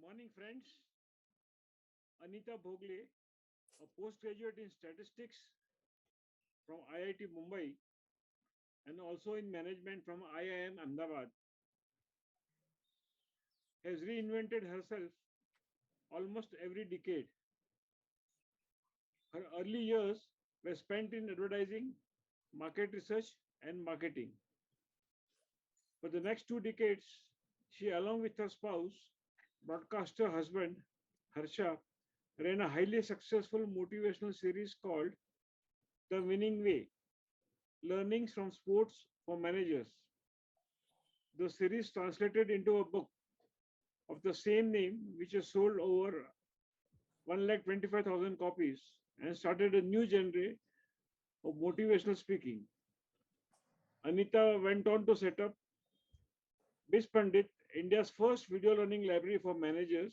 morning, friends. Anita Bhogle, a postgraduate in statistics from IIT Mumbai and also in management from IIM Ahmedabad, has reinvented herself almost every decade. Her early years were spent in advertising, market research, and marketing. For the next 2 decades, she, along with her spouse, broadcaster husband, Harsha, ran a highly successful motivational series called The Winning Way, Learnings from Sports for Managers. The series translated into a book of the same name, which has sold over 125,000 copies and started a new genre of motivational speaking. Anita went on to set up BizPandit, India's first video learning library for managers,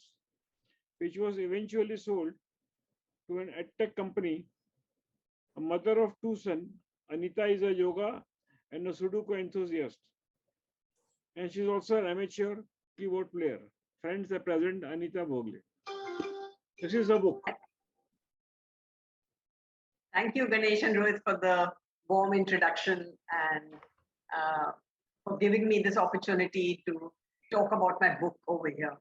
which was eventually sold to an edtech company. A mother of two sons, Anita is a yoga and a Sudoku enthusiast. And she's also an amateur keyboard player. Friends, the present Anita Bhogle. This is a book. Thank you, Ganesh and Rohit, for the warm introduction and for giving me this opportunity to talk about my book over here.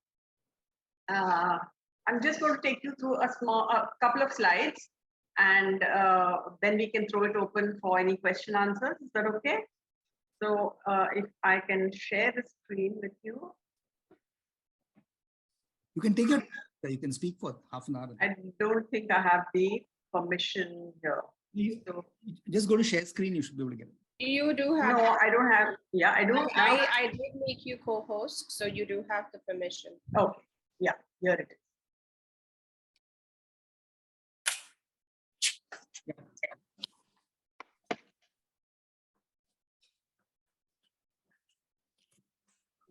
I'm just going to take you through a couple of slides, and then we can throw it open for any question answers. Is that okay? So if I can share the screen with you. You can take your, you can speak for half an hour. I don't think I have the permission here. Please, just go to share screen, you should be able to get it. You do have. No, I don't have. Yeah, I do. I did make you co-host, so you do have the permission. Okay. Yeah, here it is.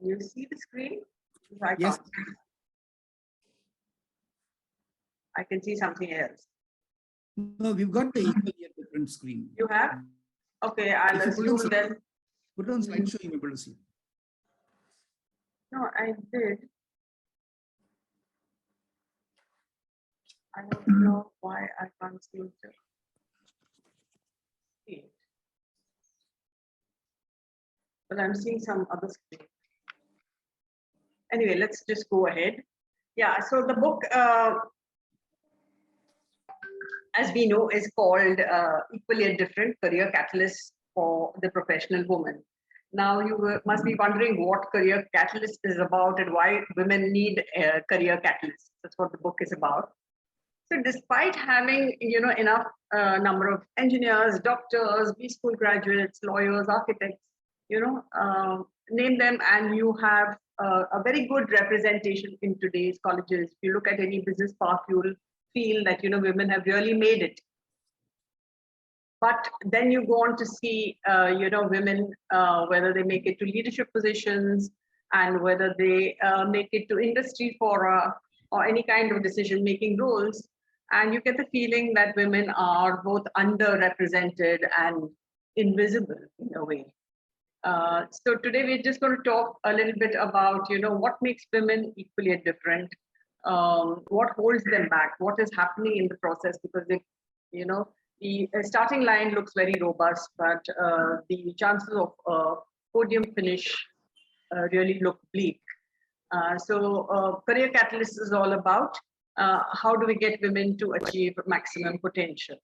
You see the screen? Yes. I can see something else. No, we've got the equal yet different screen. You have? Okay, I'll assume then. Put it on slideshow, you'll be able to see. No, I did. I don't know why I can't seem to see it. But I'm seeing some other screen. Anyway, let's just go ahead. Yeah, so the book, as we know, is called Equally Yet Different, Career Catalyst for the Professional Woman. Now, you must be wondering what Career Catalyst is about and why women need a career catalyst. That's what the book is about. So despite having, enough number of engineers, doctors, B-school graduates, lawyers, architects, name them, and you have a very good representation in today's colleges. If you look at any business path, you will feel that, women have really made it. But then you go on to see, women, whether they make it to leadership positions and whether they make it to industry for or any kind of decision-making roles. And you get the feeling that women are both underrepresented and invisible in a way. So today we're just going to talk a little bit about, what makes women equally yet different, what holds them back, what is happening in the process, because if, the starting line looks very robust, but the chances of podium finish really look bleak. So Career Catalyst is all about how do we get women to achieve maximum potential.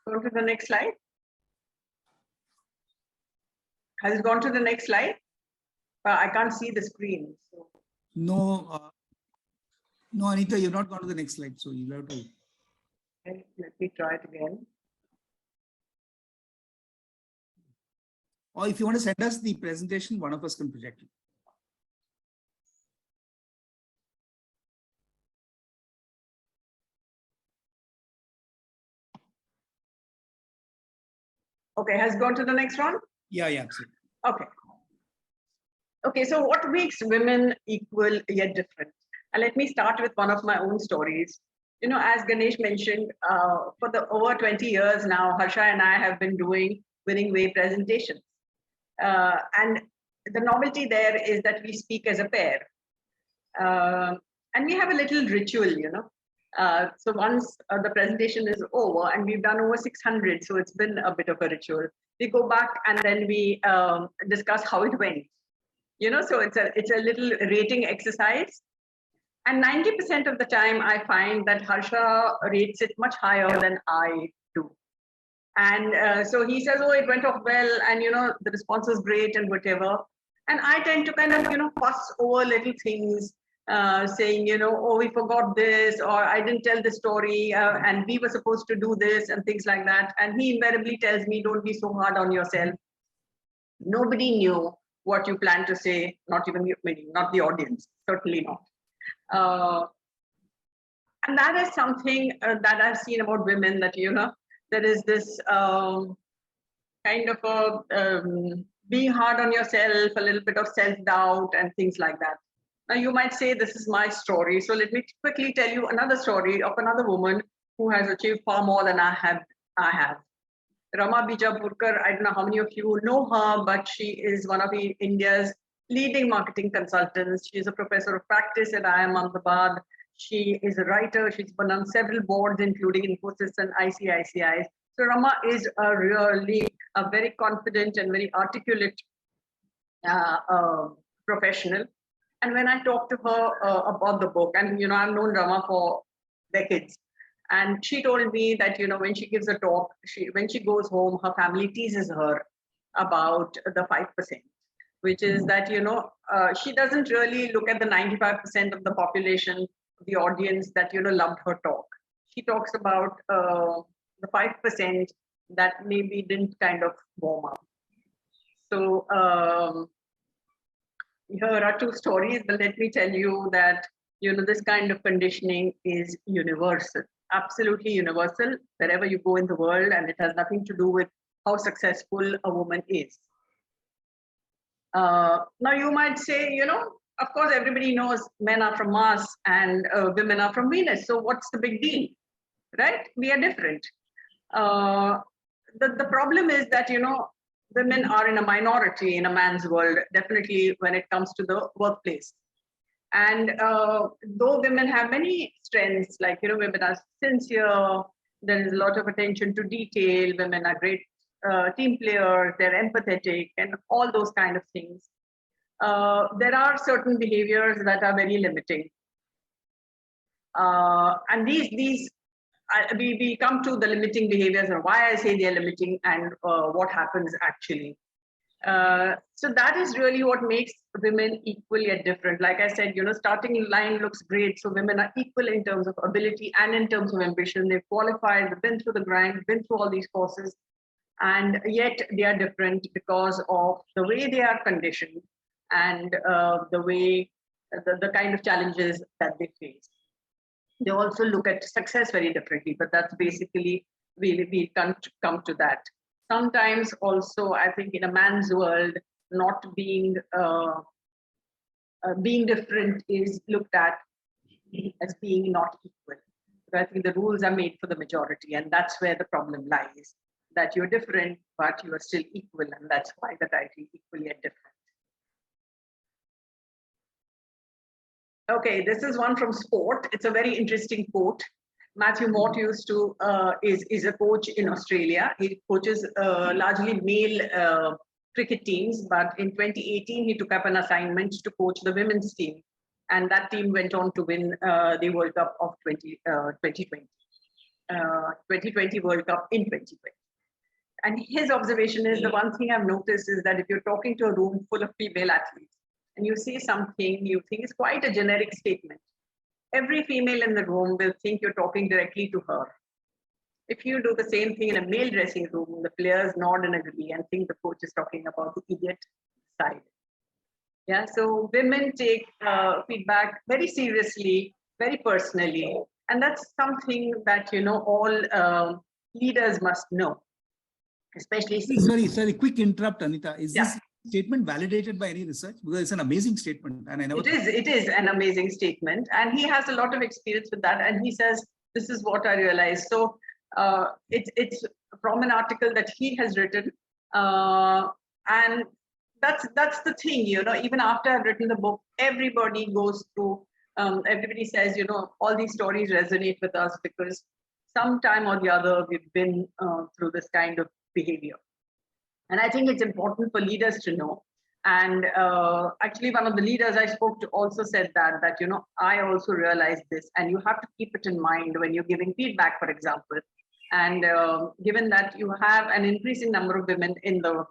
Go to the next slide. Has it gone to the next slide? I can't see the screen. So. No, no, Anita, you've not gone to the next slide, so you'll have to. Okay, let me try it again. Or if you want to send us the presentation, one of us can project it. Okay, has it gone to the next one? Yeah, absolutely. Okay. Okay, so what makes women equal yet different? And let me start with one of my own stories. As Ganesh mentioned, for the over 20 years now, Harsha and I have been doing Winning Way presentations. And the novelty there is that we speak as a pair. And we have a little ritual, so once the presentation is over, and we've done over 600, so it's been a bit of a ritual. We go back and then we discuss how it went. So it's a little rating exercise. And 90% of the time, I find that Harsha rates it much higher than I do. And so he says, oh, it went off well, and the response was great and whatever. And I tend to kind of fuss over little things, saying, oh, we forgot this, or I didn't tell the story, and we were supposed to do this, and things like that. And he invariably tells me, don't be so hard on yourself. Nobody knew what you planned to say, not even not the audience, certainly not. And that is something that I've seen about women, that there is this kind of being hard on yourself, a little bit of self-doubt and things like that. Now you might say, this is my story. So let me quickly tell you another story of another woman who has achieved far more than I have. Rama Bijapurkar, I don't know how many of you know her, but she is one of India's leading marketing consultants. She's a professor of practice at IIM Ahmedabad. She is a writer. She's been on several boards, including Infosys and ICICI. So Rama is really a very confident and very articulate professional. And when I talked to her about the book, and I've known Rama for decades, and she told me that when she gives a talk, when she goes home, her family teases her about the 5%, which is that she doesn't really look at the 95% of the population, the audience that loved her talk. She talks about the 5% that maybe didn't kind of warm up. So here are two stories, but let me tell you that this kind of conditioning is universal, absolutely universal, wherever you go in the world, and it has nothing to do with how successful a woman is. Now you might say, of course, everybody knows men are from Mars and women are from Venus. So what's the big deal, right? We are different. The problem is that, women are in a minority in a man's world, definitely when it comes to the workplace. And though women have many strengths, like, women are sincere, there is a lot of attention to detail, women are great team players, they're empathetic, and all those kind of things. There are certain behaviors that are very limiting. And we come to the limiting behaviors and why I say they're limiting and what happens actually. So that is really what makes women equal yet different. Like I said, starting line looks great. So women are equal in terms of ability and in terms of ambition. They've qualified, they've been through the grind, been through all these courses, and yet they are different because of the way they are conditioned and the way, the kind of challenges that they face. They also look at success very differently, but that's basically, we come to that. Sometimes also, I think in a man's world, not being different is looked at as being not equal. But I think the rules are made for the majority, and that's where the problem lies, that you're different, but you are still equal, and that's why the title Equal Yet Different. Okay, this is one from sport. It's a very interesting quote. Matthew Mott is a coach in Australia. He coaches largely male cricket teams, but in 2018, he took up an assignment to coach the women's team. And that team went on to win the World Cup of 2020. 2020 World Cup in 2020. And his observation is, the one thing I've noticed is that if you're talking to a room full of female athletes, and you say something you think is quite a generic statement, every female in the room will think you're talking directly to her. If you do the same thing in a male dressing room, the players nod and agree and think the coach is talking about the idiot side. Yeah, so women take feedback very seriously, very personally, and that's something that all leaders must know, especially. Sorry, quick interrupt, Anita. Is this statement validated by any research? Because it's an amazing statement, and I never. It is an amazing statement, and he has a lot of experience with that. And he says, "This is what I realized." So it's from an article that he has written, and that's the thing, even after I've written the book, everybody goes through, everybody says, all these stories resonate with us because sometime or the other we've been through this kind of behavior. And I think it's important for leaders to know. And actually, one of the leaders I spoke to also said that, I also realized this, and you have to keep it in mind when you're giving feedback, for example. And given that you have an increasing number of women in the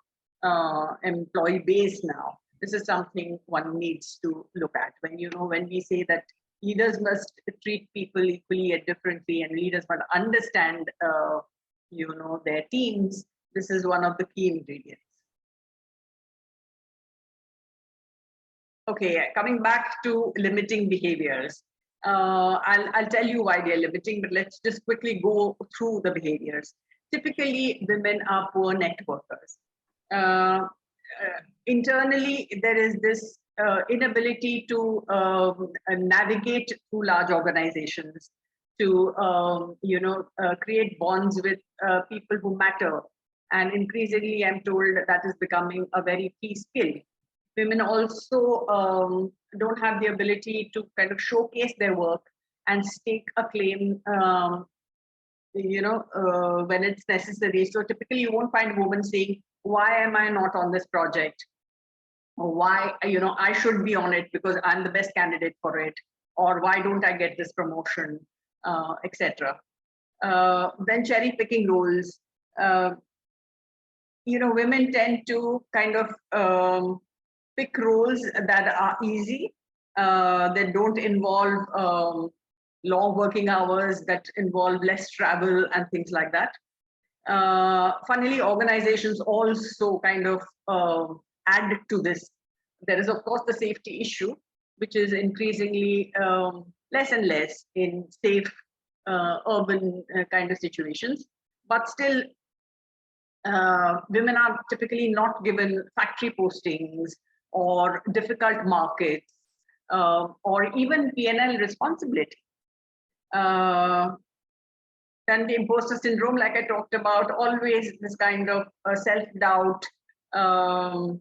employee base now, this is something one needs to look at. When we say that leaders must treat people equally and differently, and leaders must understand, their teams, this is one of the key ingredients. Okay, coming back to limiting behaviors. I'll tell you why they're limiting, but let's just quickly go through the behaviors. Typically, women are poor networkers. Internally, there is this inability to navigate through large organizations, to create bonds with people who matter. And increasingly, I'm told that is becoming a very key skill. Women also don't have the ability to kind of showcase their work and stake a claim, when it's necessary. So typically, you won't find a woman saying, "Why am I not on this project?" Or "Why, I should be on it because I'm the best candidate for it," or "Why don't I get this promotion," etc. Then cherry picking roles. Women tend to kind of pick roles that are easy, that don't involve long working hours, that involve less travel and things like that. Funnily, organizations also kind of add to this. There is, of course, the safety issue, which is increasingly less and less in safe urban kind of situations. But still, women are typically not given factory postings or difficult markets, or even P&L responsibility. Then the imposter syndrome, like I talked about, always this kind of self-doubt, low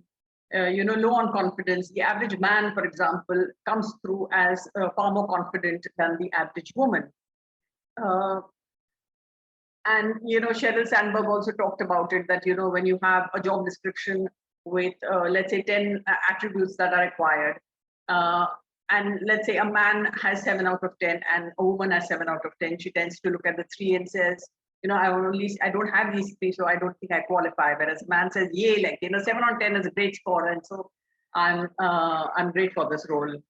on confidence. The average man, for example, comes through as far more confident than the average woman. And, Sheryl Sandberg also talked about it, that, when you have a job description with, let's say, 10 attributes that are required, and let's say a man has 7 out of 10 and a woman has 7 out of 10, she tends to look at the 3 and says, I don't have these 3, so I don't think I qualify. Whereas a man says, yay, 7 on 10 is a great score, and so I'm great for this role.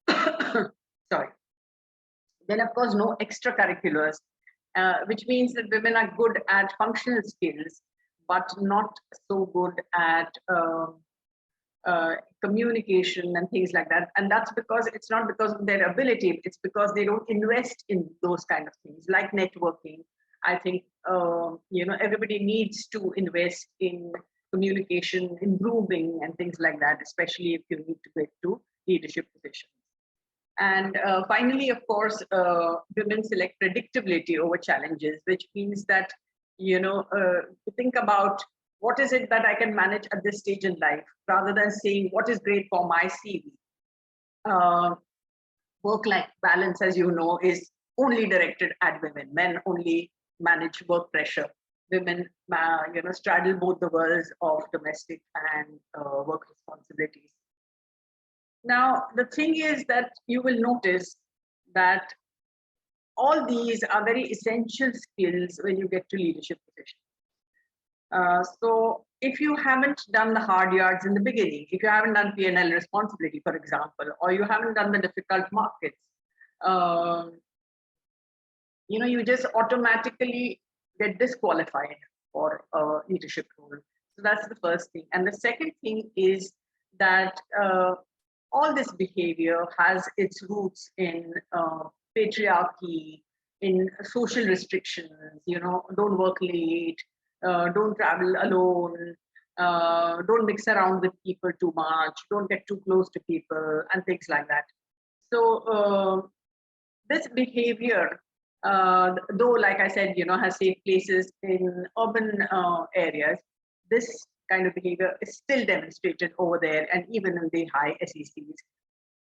Sorry. Then, of course, no extracurriculars, which means that women are good at functional skills, but not so good at communication and things like that. And that's because it's not because of their ability, it's because they don't invest in those kind of things like networking. I think, everybody needs to invest in communication, in grooming and things like that, especially if you need to get to leadership positions. And finally, of course, women select predictability over challenges, which means that, think about what is it that I can manage at this stage in life, rather than saying what is great for my CV. Work-life balance, as you know, is only directed at women. Men only manage work pressure. Women, straddle both the worlds of domestic and work responsibilities. Now, the thing is that you will notice that all these are very essential skills when you get to leadership positions. So if you haven't done the hard yards in the beginning, if you haven't done P&L responsibility, for example, or you haven't done the difficult markets, you just automatically get disqualified for a leadership role. So that's the first thing. And the second thing is that all this behavior has its roots in patriarchy, in social restrictions, don't work late, don't travel alone, don't mix around with people too much, don't get too close to people, and things like that. So this behavior, though, like I said, has safe places in urban areas, this kind of behavior is still demonstrated over there and even in the high SECs.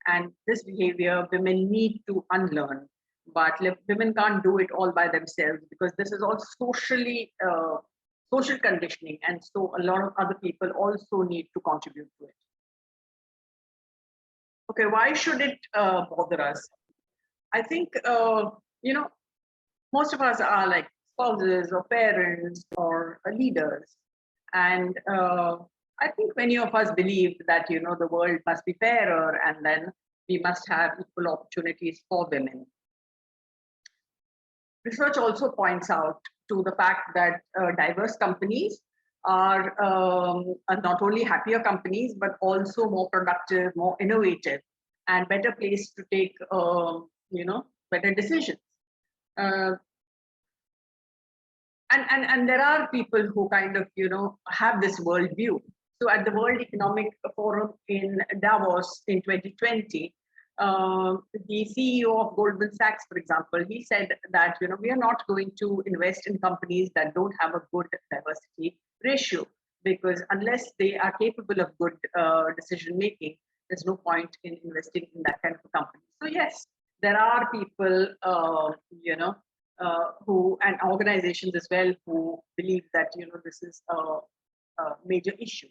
And this behavior women need to unlearn, but women can't do it all by themselves because this is all social conditioning, and so a lot of other people also need to contribute to it. Okay, why should it bother us? I think most of us are like spouses or parents or leaders, and I think many of us believe that the world must be fairer, and then we must have equal opportunities for women. Research also points out to the fact that diverse companies are not only happier companies, but also more productive, more innovative, and better placed to take better decisions. And there are people who kind of have this worldview. So at the World Economic Forum in Davos in 2020, the CEO of Goldman Sachs, for example, he said that we are not going to invest in companies that don't have a good diversity ratio, because unless they are capable of good decision making, there's no point in investing in that kind of a company. So yes, there are people who, and organizations as well, who believe that this is a major issue.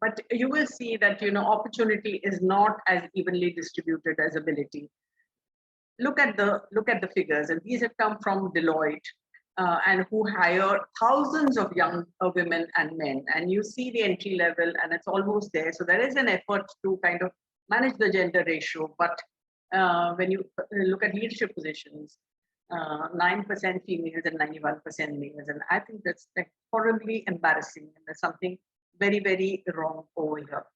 But you will see that opportunity is not as evenly distributed as ability. Look at the figures, and these have come from Deloitte, and who hire thousands of young women and men. And you see the entry level, and it's almost there. So there is an effort to kind of manage the gender ratio. But when you look at leadership positions, 9% females and 91% males, and I think that's like horribly embarrassing, and there's something very, very wrong over here.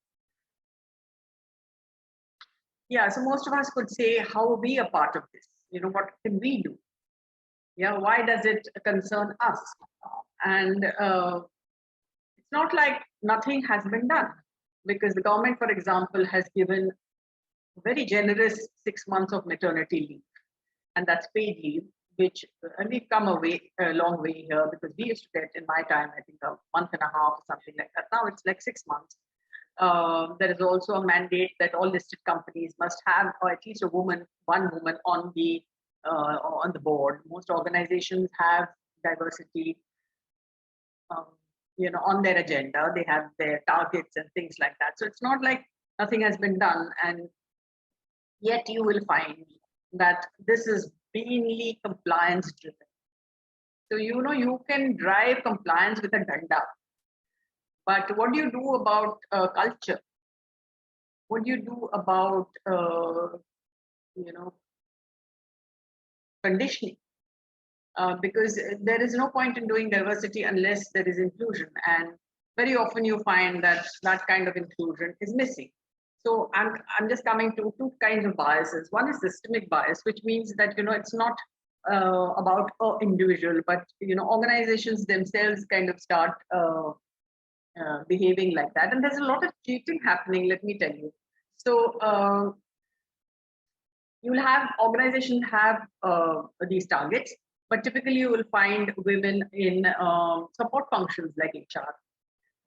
Yeah, so most of us could say, how are we a part of this? What can we do? Yeah, why does it concern us? And it's not like nothing has been done, because the government, for example, has given very generous 6 months of maternity leave, and that's paid leave, which, and we've come a long way here, because we used to get, in my time, I think a month and a half or something like that. Now it's like 6 months. There is also a mandate that all listed companies must have, or at least one woman on the board. Most organizations have diversity, on their agenda. They have their targets and things like that. So it's not like nothing has been done, and yet you will find that this is mainly compliance driven. So you can drive compliance with a danda, but what do you do about culture? What do you do about conditioning? Because there is no point in doing diversity unless there is inclusion, and very often you find that that kind of inclusion is missing. So I'm just coming to two kinds of biases. One is systemic bias, which means that it's not about an individual, but organizations themselves kind of start behaving like that, and there's a lot of cheating happening. Let me tell you. So you'll have organizations have these targets, but typically you will find women in support functions like HR,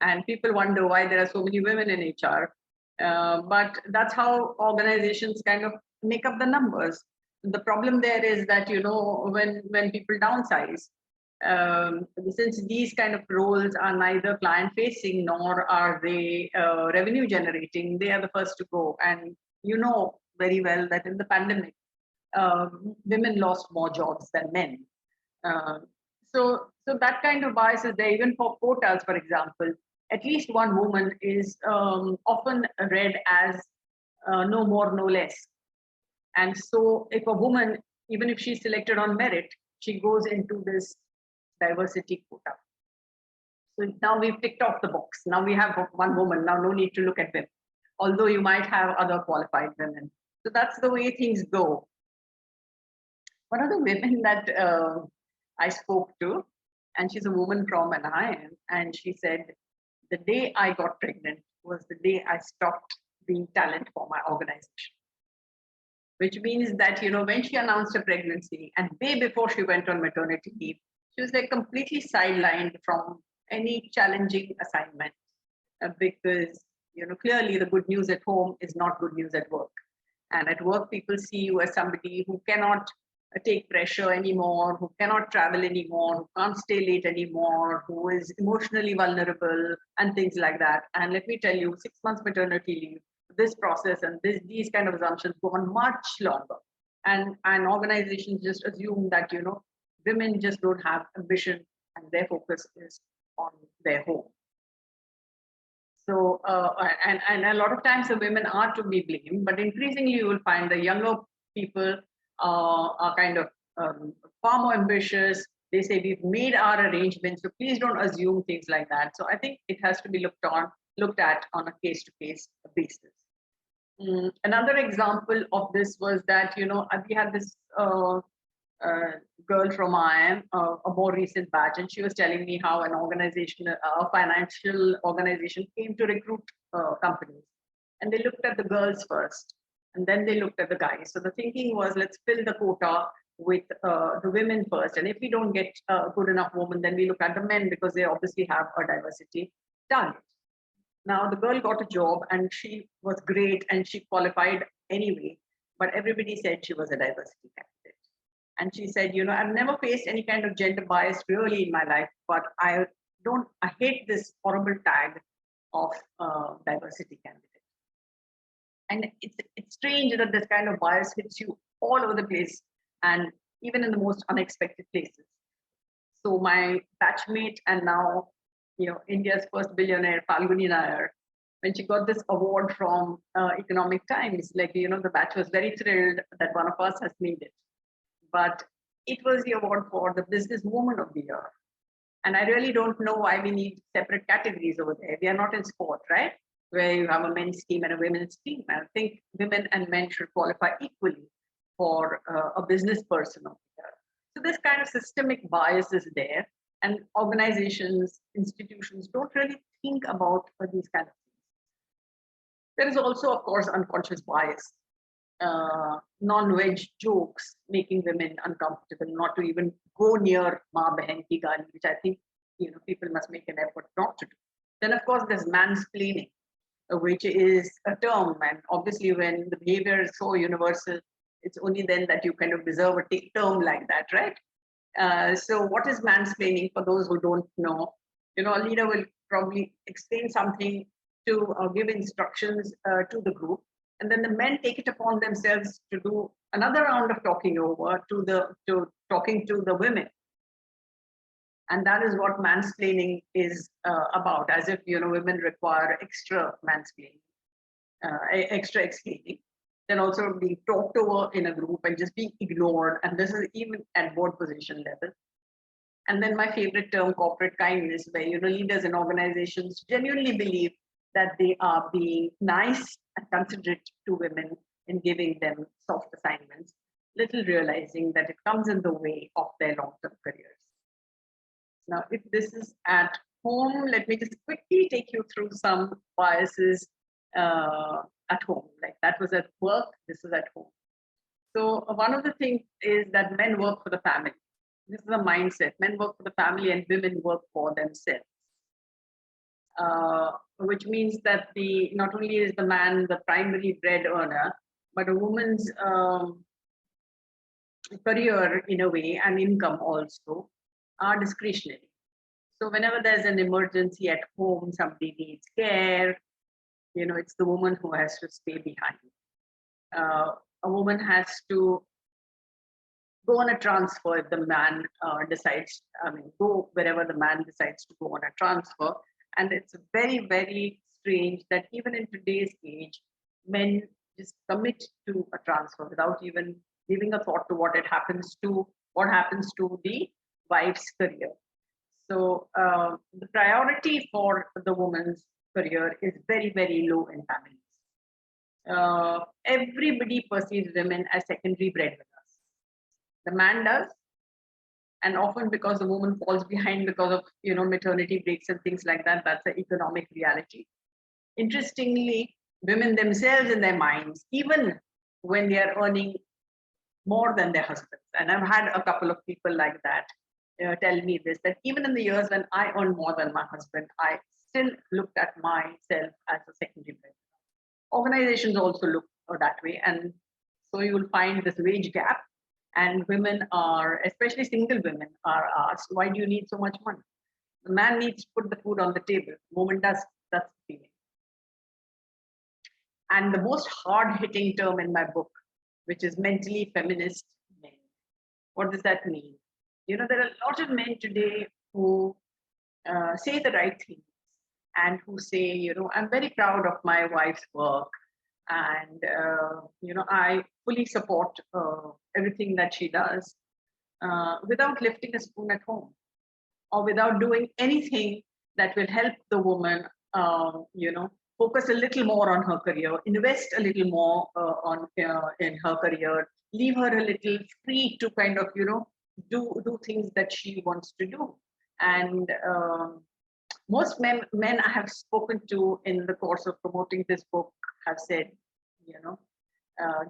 and people wonder why there are so many women in HR. But that's how organizations kind of make up the numbers. The problem there is that when people downsize, since these kind of roles are neither client facing nor are they revenue generating, they are the first to go. And very well that in the pandemic, women lost more jobs than men. So that kind of bias is there. Even for quotas, for example, at least one woman is often read as no more, no less. And so if a woman, even if she's selected on merit, she goes into this diversity quota. So now we've ticked off the box. Now we have one woman. Now no need to look at them, although you might have other qualified women. So that's the way things go. One of the women that I spoke to, and she's a woman from NIM, and she said, the day I got pregnant was the day I stopped being talent for my organization. Which means that, when she announced her pregnancy and way before she went on maternity leave, she was like completely sidelined from any challenging assignment because, clearly the good news at home is not good news at work. And at work, people see you as somebody who cannot take pressure anymore, who cannot travel anymore, who can't stay late anymore, who is emotionally vulnerable and things like that. And let me tell you, 6 months maternity leave, this process and these kind of assumptions go on much longer. And organizations just assume that, women just don't have ambition and their focus is on their home. So, and a lot of times the women are to be blamed, but increasingly you will find the younger people are kind of far more ambitious. They say we've made our arrangements, so please don't assume things like that. So I think it has to be looked at on a case-to-case basis. Another example of this was that, we had this girl from IIM, a more recent batch, and she was telling me how an organization, a financial organization, came to recruit companies, and they looked at the girls first, and then they looked at the guys. So the thinking was, let's fill the quota with the women first, and if we don't get a good enough woman, then we look at the men because they obviously have a diversity target. Now the girl got a job, and she was great, and she qualified anyway, but everybody said she was a diversity candidate. And she said, I've never faced any kind of gender bias really in my life, but I hate this horrible tag of diversity candidate. And it's strange that this kind of bias hits you all over the place and even in the most unexpected places. So my batchmate and now, India's first billionaire, Falguni Nair, when she got this award from Economic Times, the batch was very thrilled that one of us has made it. But it was the award for the Business Woman of the Year. And I really don't know why we need separate categories over there. We are not in sport, right? Where you have a men's team and a women's team. I think women and men should qualify equally for a business person of the year. So this kind of systemic bias is there, and organizations, institutions don't really think about these kind of things. There is also, of course, unconscious bias. Non-veg jokes making women uncomfortable, not to even go near Ma Behan Ki Gali, which I think people must make an effort not to do. Then, of course, there's mansplaining, which is a term, and obviously, when the behavior is so universal, it's only then that you kind of deserve a term like that, right? So, what is mansplaining? For those who don't know, a leader will probably explain something to give instructions to the group. And then the men take it upon themselves to do another round of talking over to talking to the women. And that is what mansplaining is about, as if women require extra mansplaining, extra explaining. Then also being talked over in a group and just being ignored. And this is even at board position level. And then my favorite term, corporate kindness, where leaders and organizations genuinely believe that they are being nice and considerate to women in giving them soft assignments, little realizing that it comes in the way of their long-term careers. Now, if this is at home, let me just quickly take you through some biases at home. Like that was at work, this is at home. So one of the things is that men work for the family. This is a mindset. Men work for the family and women work for themselves. Which means that not only is the man the primary bread earner, but a woman's career in a way and income also are discretionary. So whenever there's an emergency at home, somebody needs care, it's the woman who has to stay behind. A woman has to go on a transfer if the man decides, go wherever the man decides to go on a transfer. And it's very, very strange that even in today's age, men just commit to a transfer without even giving a thought to what happens to the wife's career. So the priority for the woman's career is very, very low in families. Everybody perceives women as secondary breadwinners. The man does, and often because the woman falls behind because of maternity breaks and things like that. That's the economic reality. Interestingly, women themselves in their minds, even when they are earning more than their husbands, and I've had a couple of people like that, tell me this, that even in the years when I earned more than my husband, I still looked at myself as a secondary breadwinner. Organizations also look that way. And so you will find this wage gap, and women are, especially single women, are asked, why do you need so much money? The man needs to put the food on the table. Woman does, that's the feeling. And the most hard-hitting term in my book, which is mentally feminist men. What does that mean? You know, there are a lot of men today who say the right things and who say, you know, I'm very proud of my wife's work, and you know, I fully support everything that she does, without lifting a spoon at home, or without doing anything that will help the woman, you know, focus a little more on her career, invest a little more in her career, leave her a little free to kind of, you know, do things that she wants to do. And most men I have spoken to in the course of promoting this book have said, you know,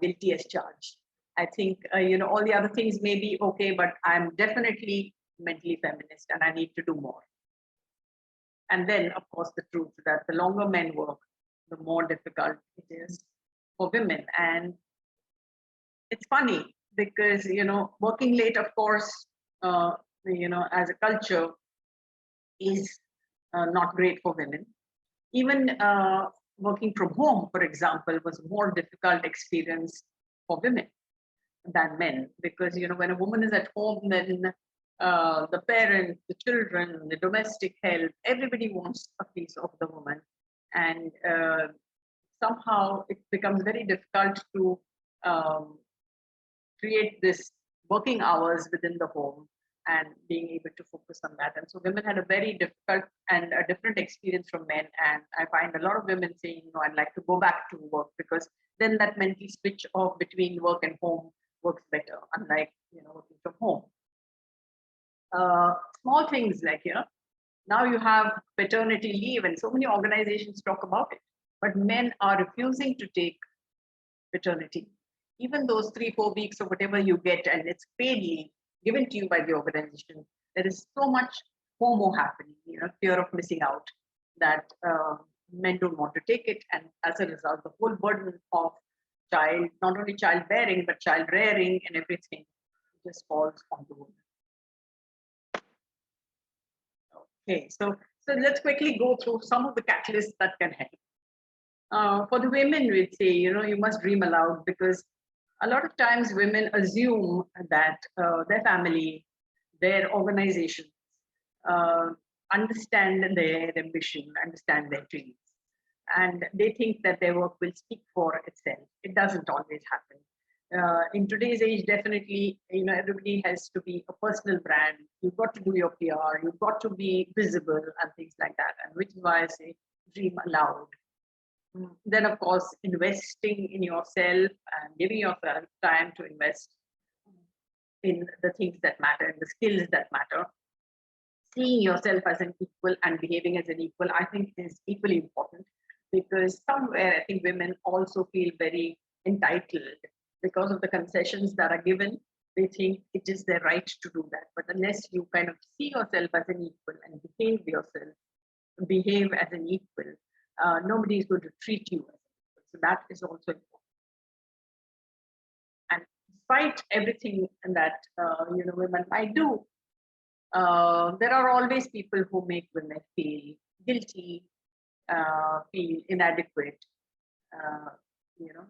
guilty as charged. I think, you know, all the other things may be okay, but I'm definitely mentally feminist and I need to do more. And then, of course, the truth that the longer men work, the more difficult it is for women. And it's funny because, you know, working late, of course, you know, as a culture is not great for women. Even working from home, for example, was a more difficult experience for women than men, because, you know, when a woman is at home, then the parents, the children, the domestic help, everybody wants a piece of the woman. And somehow it becomes very difficult to create this working hours within the home and being able to focus on that. And so women had a very difficult and a different experience from men. And I find a lot of women saying, you know, I'd like to go back to work, because then that mental switch off between work and home works better, unlike, you know, working from home. Small things like, you know, now you have paternity leave, and so many organizations talk about it, but men are refusing to take paternity. Even those 3-4 weeks or whatever you get, and it's paid leave given to you by the organization, there is so much FOMO happening, you know, fear of missing out, that men don't want to take it. And as a result, the whole burden of child, not only childbearing, but child rearing and everything just falls on the woman. Okay, so let's quickly go through some of the catalysts that can help. For the women, we'd say, you know, you must dream aloud, because a lot of times women assume that their family, their organization, understand their ambition, understand their dreams, and they think that their work will speak for itself. It doesn't always happen. In today's age, definitely, you know, everybody has to be a personal brand. You've got to do your PR, you've got to be visible and things like that. And which is why I say dream aloud. Then, of course, investing in yourself and giving yourself time to invest in the things that matter, in the skills that matter. Seeing yourself as an equal and behaving as an equal, I think, is equally important, because somewhere I think women also feel very entitled because of the concessions that are given. They think it is their right to do that. But unless you kind of see yourself as an equal and behave as an equal, nobody is going to treat you as an equal. So that is also important. And despite everything that you know, women might do, there are always people who make women feel guilty, feel inadequate, you know,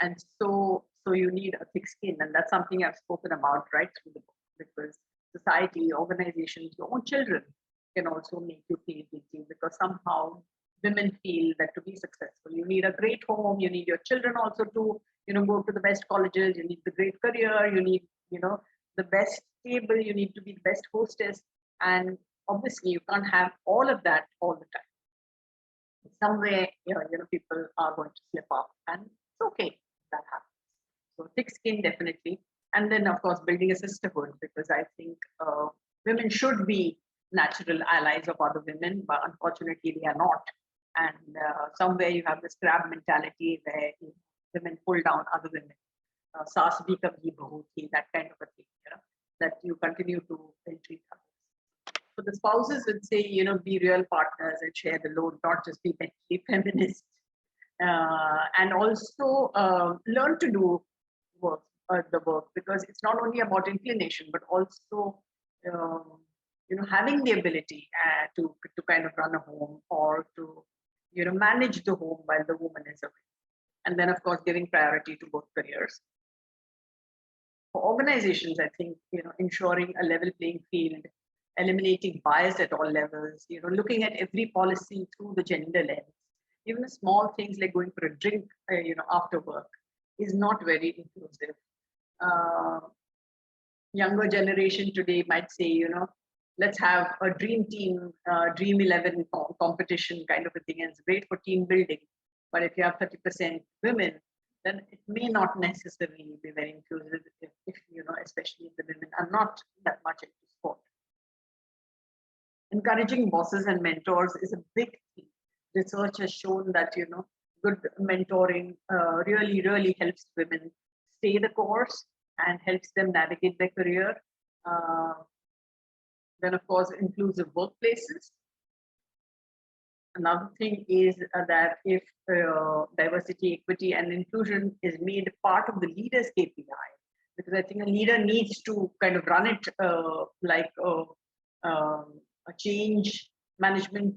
and so you need a thick skin, and that's something I've spoken about right through the book, because society, organizations, your own children can also make you feel guilty, because somehow women feel that to be successful, you need a great home, you need your children also to, you know, go to the best colleges, you need the great career, you need, you know, the best table, you need to be the best hostess, and obviously you can't have all of that all the time. Somewhere, you know, people are going to slip up, and it's okay, that happens. So thick skin, definitely. And then, of course, building a sisterhood, because I think women should be natural allies of other women, but unfortunately they are not. And somewhere you have this crab mentality where women pull down other women. Saas bhi kabhi bahu thi, that kind of a thing, you know, that you continue to treat others. for the spouses, would say, be real partners and share the load, not just be mentally feminist. And also learn to do work, the work, because it's not only about inclination, but also, having the ability to kind of run a home, or to, manage the home while the woman is away. And then, of course, giving priority to both careers. For organizations, I think, ensuring a level playing field, eliminating bias at all levels, looking at every policy through the gender lens. Even small things like going for a drink, after work is not very inclusive. Younger generation today might say, let's have a dream team, dream 11 competition kind of a thing, and it's great for team building. But if you have 30% women, then it may not necessarily be very inclusive if especially if the women are not that much into sport. Encouraging bosses and mentors is a big thing. Research has shown that, good mentoring really, really helps women stay the course and helps them navigate their career. Then, of course, inclusive workplaces. Another thing is that if diversity, equity, and inclusion is made part of the leader's KPI, because I think a leader needs to kind of run it like a change management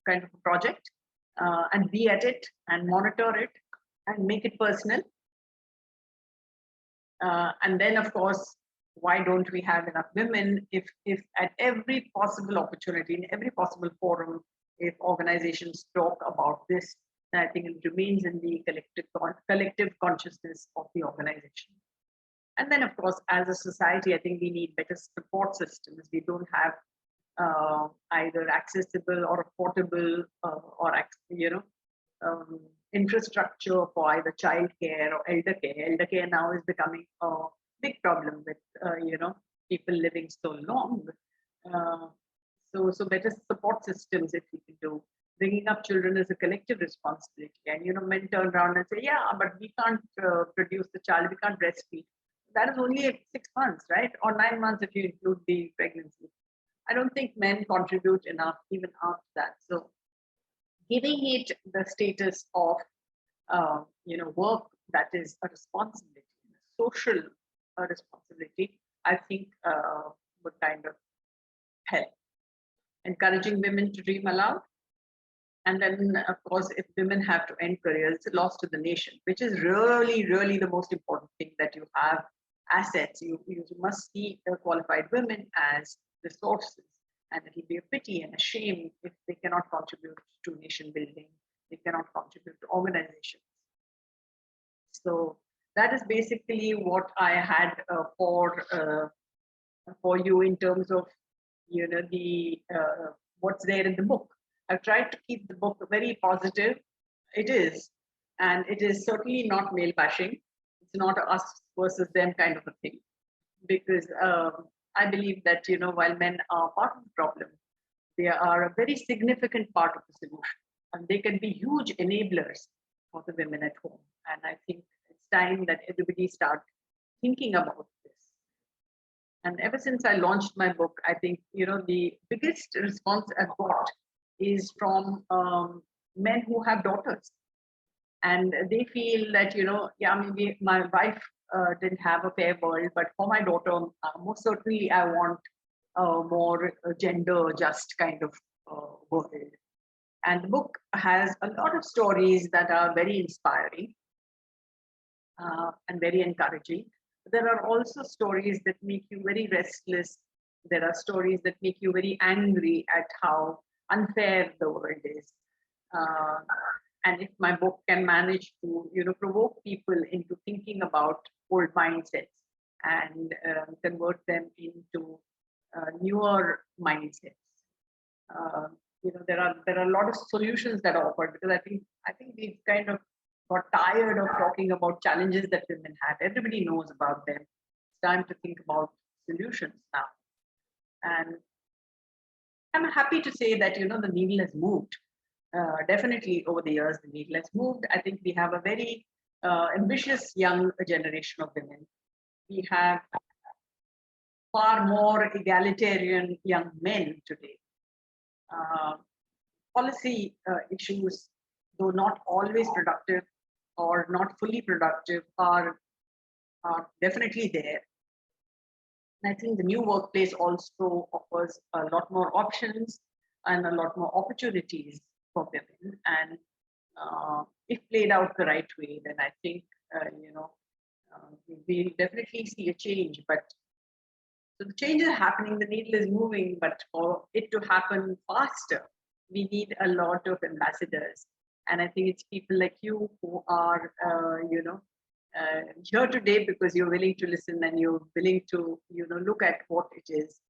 kind of a project, and be at it and monitor it and make it personal. And then, of course, why don't we have enough women? If at every possible opportunity, in every possible forum, if organizations talk about this, then I think it remains in the collective consciousness of the organization. And then, of course, as a society, I think we need better support systems. We don't have either accessible or affordable or infrastructure for either childcare or elder care. Elder care now is becoming a big problem with people living so long. So better support systems, if we can do. Bringing up children is a collective responsibility. And men turn around and say, yeah, but we can't produce the child, we can't breastfeed. That is only at 6 months, right? Or 9 months if you include the pregnancy. I don't think men contribute enough even after that. So giving it the status of work that is a responsibility, a social responsibility, I think would kind of help. Encouraging women to dream aloud. And then, of course, if women have to end careers, it's a loss to the nation, which is really, really the most important thing, that you have assets. You must see qualified women as resources. And it will be a pity and a shame if they cannot contribute to nation building, they cannot contribute to organizations. So that is basically what I had for you in terms of the what's there in the book. I've tried to keep the book very positive. It is, and it is certainly not male bashing. It's not a us versus them kind of a thing, because I believe that while men are part of the problem, they are a very significant part of the solution, and they can be huge enablers for the women at home. And I think it's time that everybody start thinking about this. And ever since I launched my book, I think the biggest response I've got is from men who have daughters, and they feel that yeah, maybe my wife didn't have a fair world, but for my daughter, most certainly I want a more gender just kind of world. And the book has a lot of stories that are very inspiring and very encouraging. There are also stories that make you very restless. There are stories that make you very angry at how unfair the world is. And if my book can manage to, provoke people into thinking about old mindsets and convert them into newer mindsets, there are a lot of solutions that are offered, because I think we've kind of got tired of talking about challenges that women have. Everybody knows about them. It's time to think about solutions now. And I'm happy to say that the needle has moved. Definitely over the years, the needle has moved. I think we have a very ambitious young generation of women. We have far more egalitarian young men today. Policy issues, though not always productive or not fully productive, are definitely there. And I think the new workplace also offers a lot more options and a lot more opportunities for women. And if played out the right way, then I think, we'll definitely see a change. But so the change is happening, the needle is moving, but for it to happen faster, we need a lot of ambassadors. And I think it's people like you who are, here today because you're willing to listen and you're willing to, look at what it is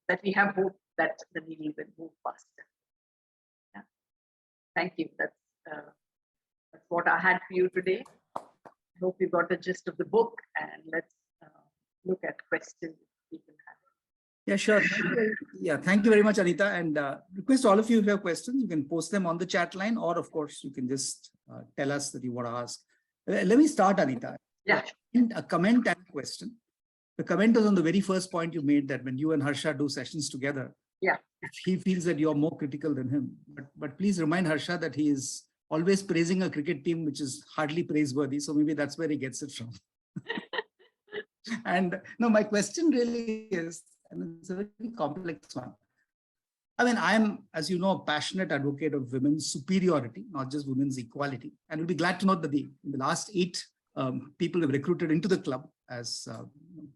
that we have hope that the needle will move faster. Yeah. Thank you. That's what I had for you today. I hope you got the gist of the book, and let's look at questions people have. Yeah, sure. Yeah, thank you very much, Anita. And request all of you, if you have questions, you can post them on the chat line, or of course, you can just tell us that you want to ask. Let me start, Anita. Yeah. A comment and a question. The comment was on the very first point you made, that when you and Harsha do sessions together, yeah, he feels that you're more critical than him. But please remind Harsha that he is always praising a cricket team, which is hardly praiseworthy. So maybe that's where he gets it from. And no, my question really is, and it's a very complex one. I mean, I'm, as you know, a passionate advocate of women's superiority, not just women's equality. And we'll be glad to note that in the last 8 people have recruited into the club as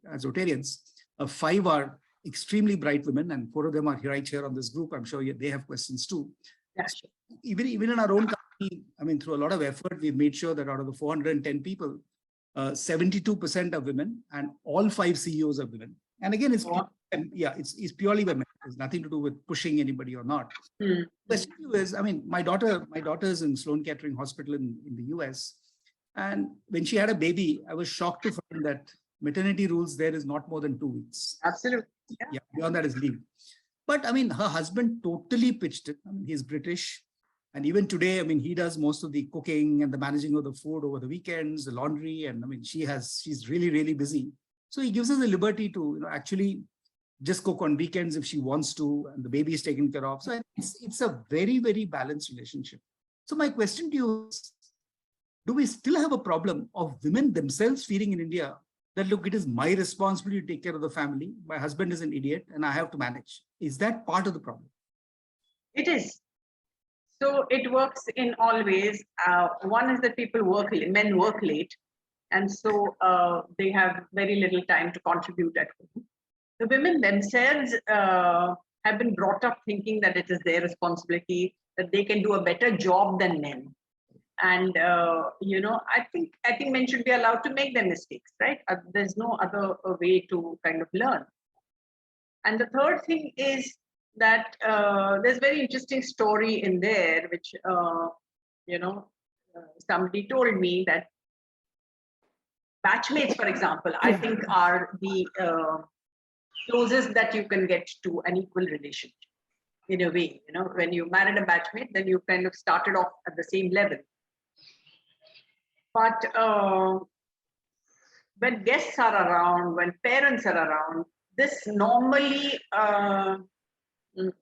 Rotarians. 5 are extremely bright women, and 4 of them are right here on this group. I'm sure they have questions too. Yeah, sure. Even in our own company, I mean, through a lot of effort, we've made sure that out of the 410 people, 72% are women, and all 5 CEOs are women. And again, it's purely women. It's nothing to do with pushing anybody or not. The question is, I mean, my daughter is in Sloan Kettering Hospital in the US. And when she had a baby, I was shocked to find that maternity rules there is not more than 2 weeks. Absolutely. Yeah, beyond that is leave. But I mean, her husband totally pitched it. I mean, he's British. And even today, I mean, he does most of the cooking and the managing of the food over the weekends, the laundry. And I mean, she's really, really busy. So he gives us the liberty to, actually just cook on weekends if she wants to, and the baby is taken care of. So it's a very, very balanced relationship. So my question to you is, do we still have a problem of women themselves feeling in India that, look, it is my responsibility to take care of the family. My husband is an idiot and I have to manage. Is that part of the problem? It is. So it works in all ways. One is that men work late. And so they have very little time to contribute at home. The women themselves have been brought up thinking that it is their responsibility, that they can do a better job than men. And, I think men should be allowed to make their mistakes, right? There's no other way to kind of learn. And the third thing is that there's a very interesting story in there, which, somebody told me that batchmates, for example, I think are the closest that you can get to an equal relationship in a way. When you married a batchmate, then you kind of started off at the same level. But when guests are around, when parents are around, this normally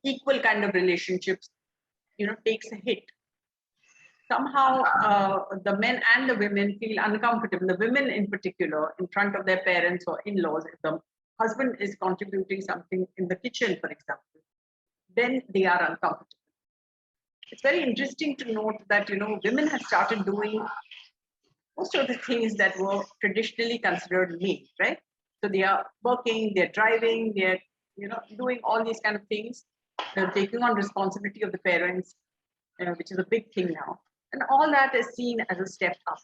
equal kind of relationships, takes a hit. Somehow the men and the women feel uncomfortable, the women in particular, in front of their parents or in-laws. If the husband is contributing something in the kitchen, for example, then they are uncomfortable. It's very interesting to note that, women have started doing most of the things that were traditionally considered male, right? So they are working, they're driving, they're, doing all these kind of things. They're taking on responsibility of the parents, which is a big thing now. And all that is seen as a step up.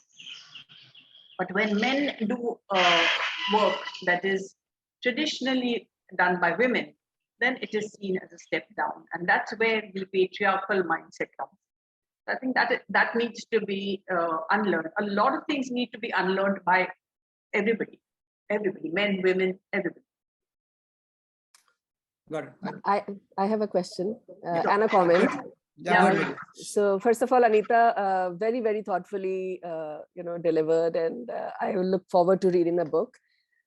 But when men do work that is traditionally done by women, then it is seen as a step down. And that's where the patriarchal mindset comes. I think that needs to be unlearned. A lot of things need to be unlearned by everybody, men, women, everybody. Got it. I have a question and a comment. Yeah. So first of all, Anita, very, very thoughtfully, delivered, and I will look forward to reading the book.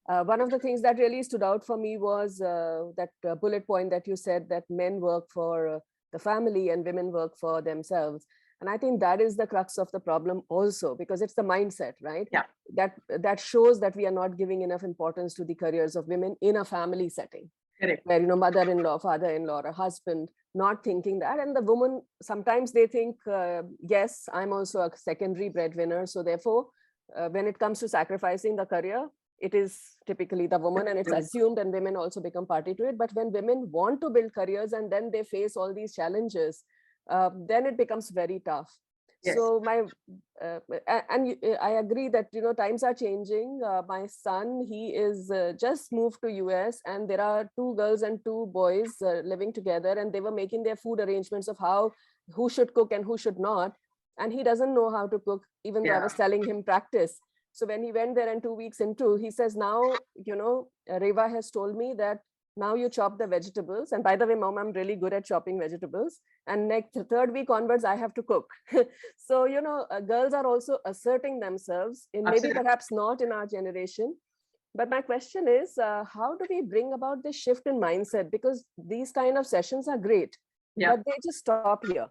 One of the things that really stood out for me was that bullet point that you said, that men work for the family and women work for themselves. And I think that is the crux of the problem also, because it's the mindset, right? Yeah. That shows that we are not giving enough importance to the careers of women in a family setting. Correct. Where, mother-in-law, father-in-law, or a husband not thinking that. And the woman, sometimes they think, yes, I'm also a secondary breadwinner. So therefore, when it comes to sacrificing the career, it is typically the woman, and it's assumed, and women also become party to it. But when women want to build careers and then they face all these challenges, then it becomes very tough. Yes. So I agree that, times are changing. My son, he is just moved to US, and there are 2 girls and 2 boys living together, and they were making their food arrangements of who should cook and who should not. And he doesn't know how to cook, even though I was telling him practice. So when he went there and 2 weeks into, he says, now, Reva has told me that now you chop the vegetables. And by the way, mom, I'm really good at chopping vegetables. And next 3rd week onwards, I have to cook. So, girls are also asserting themselves in maybe perhaps not in our generation. But my question is, how do we bring about this shift in mindset? Because these kind of sessions are great, but they just stop here.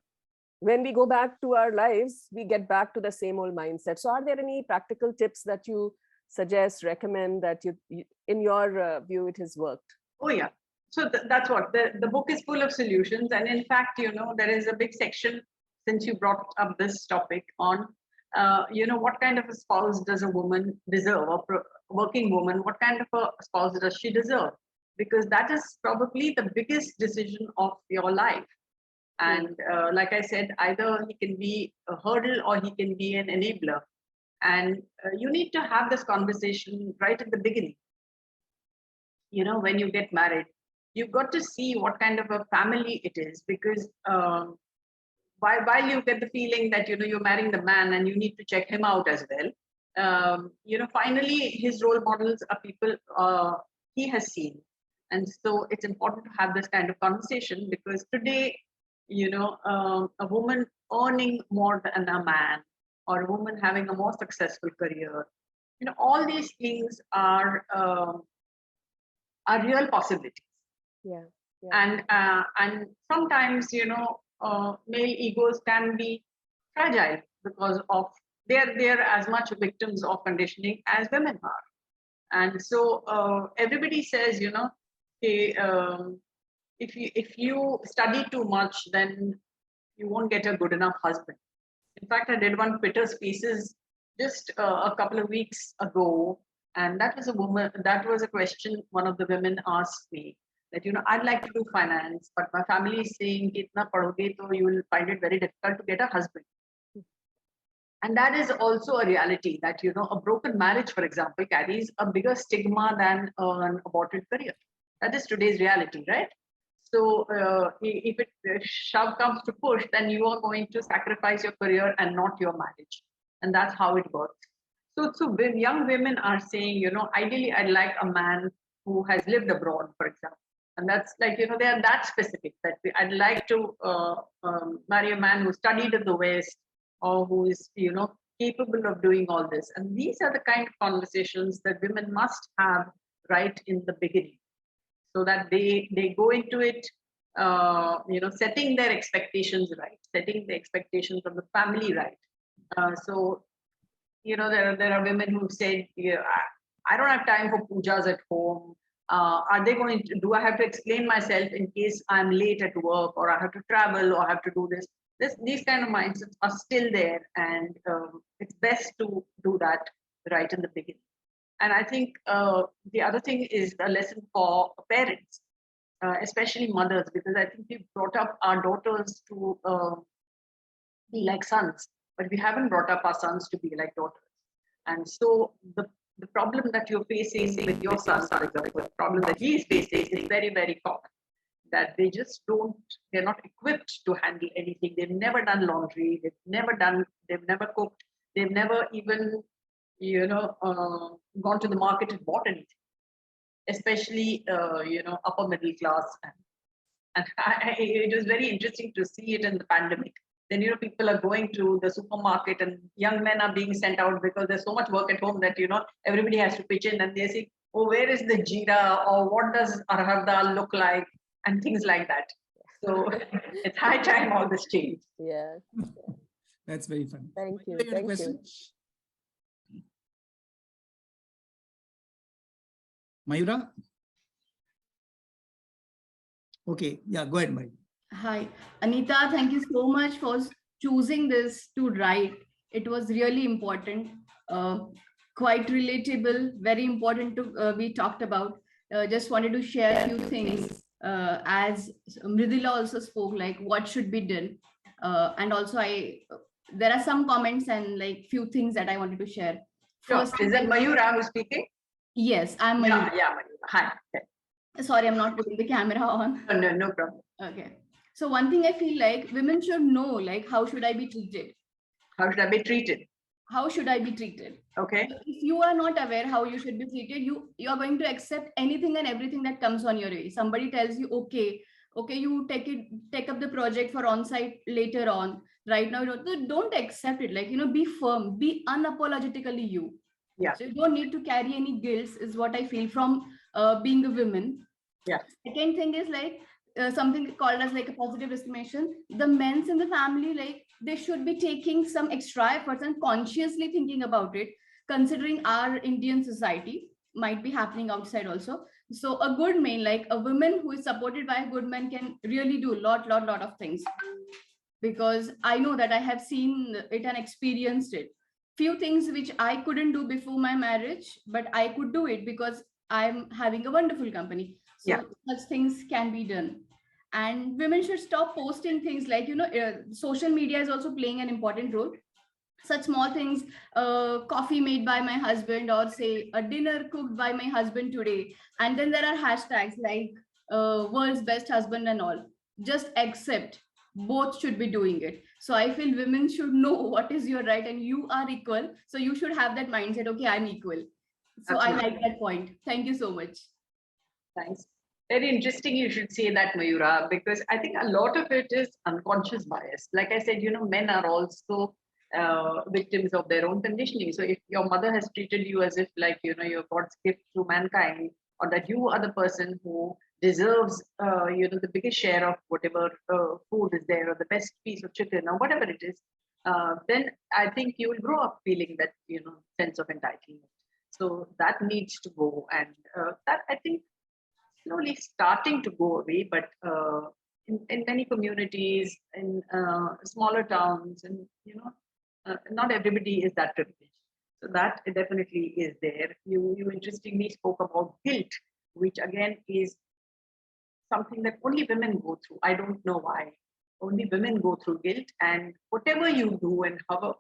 When we go back to our lives, we get back to the same old mindset. So are there any practical tips that you suggest, recommend, that you in your view, it has worked? Oh, yeah. So that's what the book is full of solutions. And in fact, there is a big section, since you brought up this topic, on, what kind of a spouse does a woman deserve, a working woman, what kind of a spouse does she deserve? Because that is probably the biggest decision of your life. And like I said, either he can be a hurdle or he can be an enabler. And you need to have this conversation right at the beginning. When you get married, you've got to see what kind of a family it is, because while you get the feeling that, you're marrying the man and you need to check him out as well, finally his role models are people he has seen. And so it's important to have this kind of conversation, because today, a woman earning more than a man, or a woman having a more successful career, all these things are real possibilities. Yeah. And sometimes, male egos can be fragile, because of they're as much victims of conditioning as women are. And so everybody says, hey, if you study too much, then you won't get a good enough husband. In fact, I did one Twitter Spaces just a couple of weeks ago, and that was a question one of the women asked me, that, I'd like to do finance, but my family is saying, itna padhoge, so you will find it very difficult to get a husband. And that is also a reality, that, a broken marriage, for example, carries a bigger stigma than an aborted career. That is today's reality, right? So if shove comes to push, then you are going to sacrifice your career and not your marriage. And that's how it works. So young women are saying, ideally, I'd like a man who has lived abroad, for example. And that's like, they are that specific, that I'd like to marry a man who studied in the West, or who is, capable of doing all this. And these are the kind of conversations that women must have right in the beginning, so that they go into it, setting their expectations right, setting the expectations of the family right. So, there are women who say, I don't have time for pujas at home. Do I have to explain myself in case I'm late at work, or I have to travel, or I have to do this? These kind of mindsets are still there, and it's best to do that right in the beginning. And I think the other thing is a lesson for parents, especially mothers, because I think we've brought up our daughters to be like sons, but we haven't brought up our sons to be like daughters. And so the problem that you're facing with your son, for example, the problem that he is facing is very, very common. That they're not equipped to handle anything. They've never done laundry. They've never cooked. They've never even, gone to the market and bought anything, especially, upper middle class. And it was very interesting to see it in the pandemic. Then, people are going to the supermarket, and young men are being sent out because there's so much work at home that, everybody has to pitch in, and they say, oh, where is the jeera, or what does arhar dal look like, and things like that. So it's high time all this change. Yeah. That's very funny. Thank you. Mayura, you had a Thank question? you. Mayura? Okay, yeah, go ahead, Mayura. Hi, Anita, thank you so much for choosing this to write. It was really important, uh, quite relatable, very important to be talked about. Just wanted to share a few things as Mridula also spoke, like what should be done. And also there are some comments and like few things that I wanted to share. Sure. First, Is that Mayura who's speaking? yes, I'm Yeah, Mayur. yeah, Mayura. Hi. Okay. Sorry, I'm not putting the camera on. No problem. Okay. So one thing I feel like women should know, like, how should I be treated? How should I be treated? How should I be treated? Okay. If you are not aware how you should be treated, you are going to accept anything and everything that comes on your way. Somebody tells you, okay, you take up the project for on-site later on. Right now, don't accept it. Like, be firm, be unapologetically you. Yeah. So you don't need to carry any guilt, is what I feel from being a woman. Yeah. Second thing is like something called as like a positive discrimination. The men's in the family, like they should be taking some extra efforts and consciously thinking about it, considering our Indian society might be happening outside also. So a good man, like a woman who is supported by a good man, can really do a lot of things. Because I know that I have seen it and experienced it. Few things which I couldn't do before my marriage, but I could do it because I'm having a wonderful company. So Yeah. such things can be done. And women should stop posting things like, social media is also playing an important role. Such small things, coffee made by my husband, or say a dinner cooked by my husband today. And then there are hashtags like world's best husband and all. Just accept both should be doing it. So I feel women should know what is your right and you are equal. So you should have that mindset, okay, I'm equal. So Absolutely. I like that point. Thank you so much. Thanks. Very interesting you should say that, Mayura, because I think a lot of it is unconscious bias. Like I said, men are also victims of their own conditioning. So if your mother has treated you as if like, you're God's gift to mankind, or that you are the person who deserves, the biggest share of whatever food is there, or the best piece of chicken, or whatever it is, then I think you will grow up feeling that, sense of entitlement. So that needs to go. And that I think slowly starting to go away, but in many communities, in smaller towns, and not everybody is that privileged. So that definitely is there. You interestingly spoke about guilt, which again is something that only women go through. I don't know why. Only women go through guilt, and whatever you do, and however,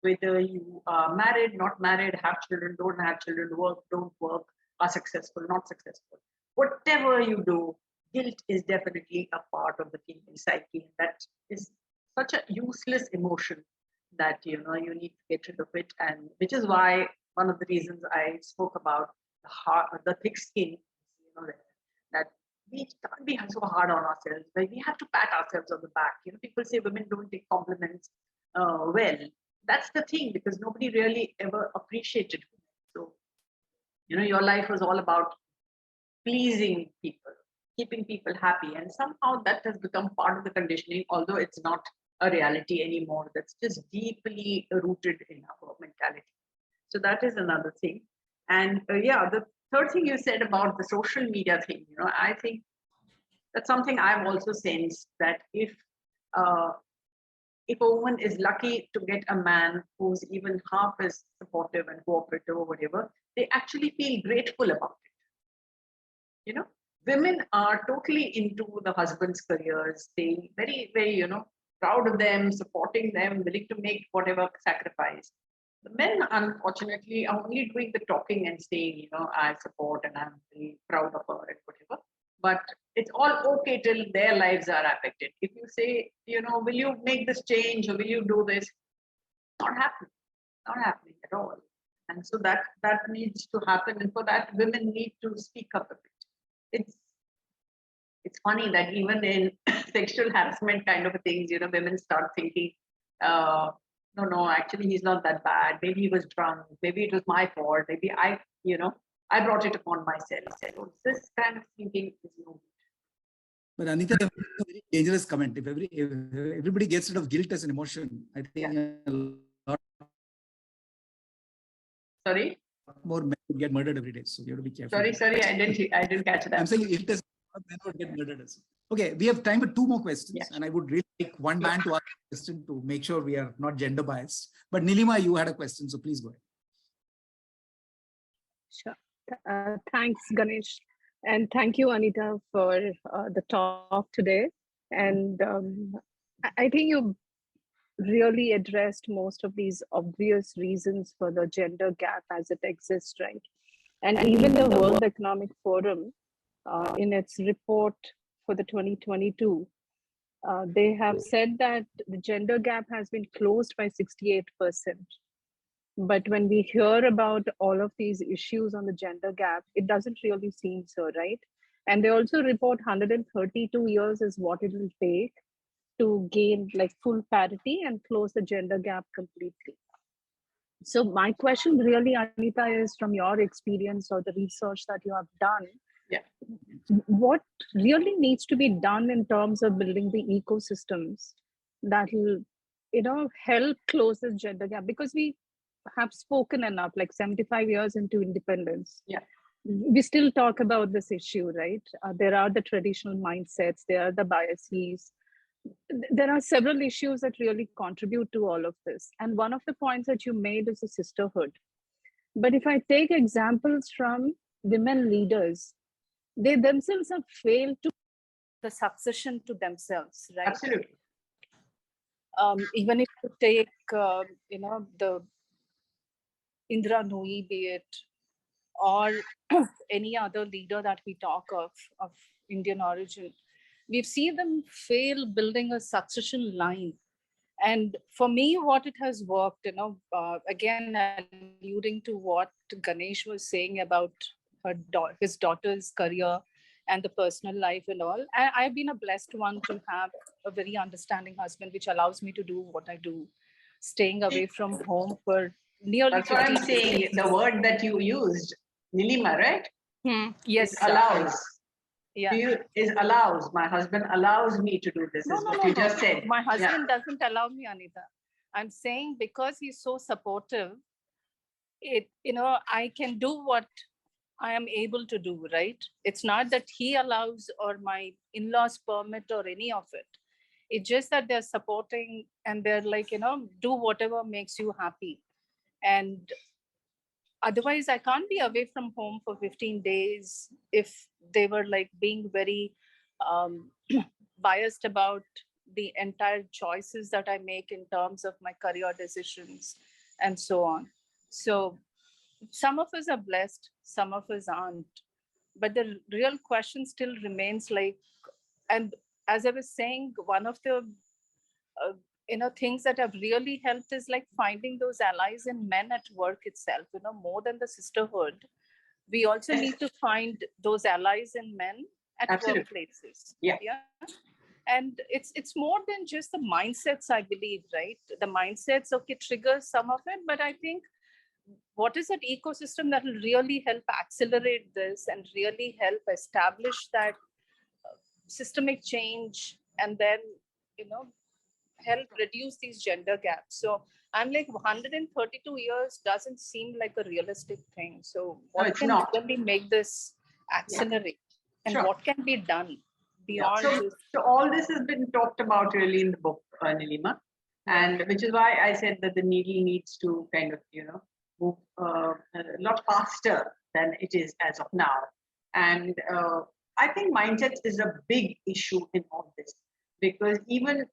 whether you are married, not married, have children, don't have children, work, don't work, are successful, not successful, whatever you do, guilt is definitely a part of the female psyche. That is such a useless emotion that you need to get rid of it, and which is why one of the reasons I spoke about the thick skin, that we can't be so hard on ourselves. Like we have to pat ourselves on the back. People say women don't take compliments well. That's the thing, because nobody really ever appreciated women. So, your life was all about pleasing people, keeping people happy. And somehow that has become part of the conditioning, although it's not a reality anymore. That's just deeply rooted in our mentality. So that is another thing. And the third thing you said about the social media thing, I think that's something I've also sensed, that if a woman is lucky to get a man who's even half as supportive and cooperative or whatever, they actually feel grateful about it. Women are totally into the husband's careers. They very, very, proud of them, supporting them, willing to make whatever sacrifice. The men, unfortunately, are only doing the talking and saying, I support and I'm very proud of her and whatever. But it's all okay till their lives are affected. If you say, will you make this change or will you do this? Not happening at all. And so that needs to happen. And for that, women need to speak up a bit. It's funny that even in sexual harassment kind of things, women start thinking, no, actually he's not that bad. Maybe he was drunk. Maybe it was my fault. Maybe I I brought it upon myself. So this kind of thinking is no. But Anita, a very dangerous comment. If everybody gets rid of guilt as an emotion, I think a lot Sorry, more men would get murdered every day. So you have to be careful. sorry, I didn't catch that. I'm saying if it is, men would get murdered. Okay, we have time for 2 more questions, and I would really like one man to ask a question to make sure we are not gender biased. But Nilima, you had a question, so please go ahead. Sure. Thanks, Ganesh. And thank you, Anita, for the talk today. And I think you really addressed most of these obvious reasons for the gender gap as it exists, right? And even the World Economic Forum, in its report for the 2022, they have said that the gender gap has been closed by 68%. But when we hear about all of these issues on the gender gap, it doesn't really seem so, right? And they also report 132 years is what it will take to gain like full parity and close the gender gap completely. So my question really, Anita, is from your experience or the research that you have done, what really needs to be done in terms of building the ecosystems that will, help close this gender gap? Because we have spoken enough, like 75 years into independence. We still talk about this issue, right? There are the traditional mindsets, there are the biases. There are several issues that really contribute to all of this. And one of the points that you made is the sisterhood. But if I take examples from women leaders, they themselves have failed to the succession to themselves, right? Absolutely. Even if you take, the Indra Nooyi, be it, or any other leader that we talk of Indian origin, we've seen them fail building a succession line. And for me, what it has worked, again, alluding to what Ganesh was saying about his daughter's career and the personal life and all, I've been a blessed one to have a very understanding husband, which allows me to do what I do, staying away from home for nearly That's what I'm 15 saying. years. The word that you used, Nilima, right? Yes, It allows. yeah. Is allows. My husband allows me to do this, is what you just said. My husband doesn't allow me, Anita. I'm saying because he's so supportive, I can do what I am able to do, right? It's not that he allows or my in-laws permit or any of it. It's just that they're supporting and they're like, do whatever makes you happy. And otherwise, I can't be away from home for 15 days if they were like being very biased about the entire choices that I make in terms of my career decisions and so on. So some of us are blessed, some of us aren't. But the real question still remains like, and as I was saying, one of the things that have really helped is like finding those allies in men at work itself, more than the sisterhood. We also need to find those allies in men at workplaces. Yeah. And it's more than just the mindsets, I believe, right? The mindsets, okay, triggers some of it, but I think what is that ecosystem that will really help accelerate this and really help establish that systemic change and then, help reduce these gender gaps. So I'm like 132 years doesn't seem like a realistic thing. So what can really make this accelerate and what can be done beyond this? So all this has been talked about really in the book, Nilima, and which is why I said that the needle needs to kind of, move a lot faster than it is as of now. And I think mindset is a big issue in all this, because even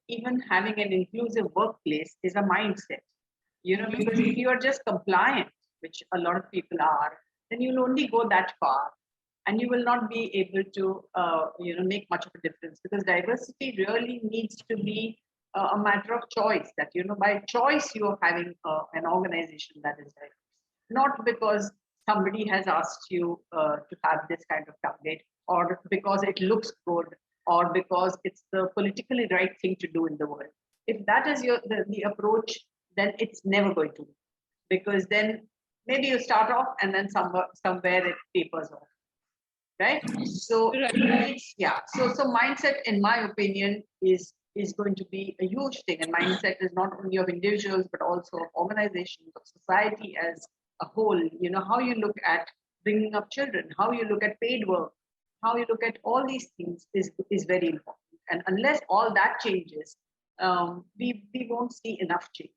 having an inclusive workplace is a mindset, because if you are just compliant, which a lot of people are, then you'll only go that far and you will not be able to make much of a difference, because diversity really needs to be a matter of choice, that by choice you're having an organization that is diverse, not because somebody has asked you to have this kind of target, or because it looks good, or because it's the politically right thing to do in the world. If that is the approach, then it's never going to be. Because then maybe you start off and then somewhere it tapers off, right? So so mindset, in my opinion, is going to be a huge thing. And mindset is not only of individuals but also of organizations, of society as a whole. You know, how you look at bringing up children, how you look at paid work, how you look at all these things is very important. And unless all that changes, we won't see enough change.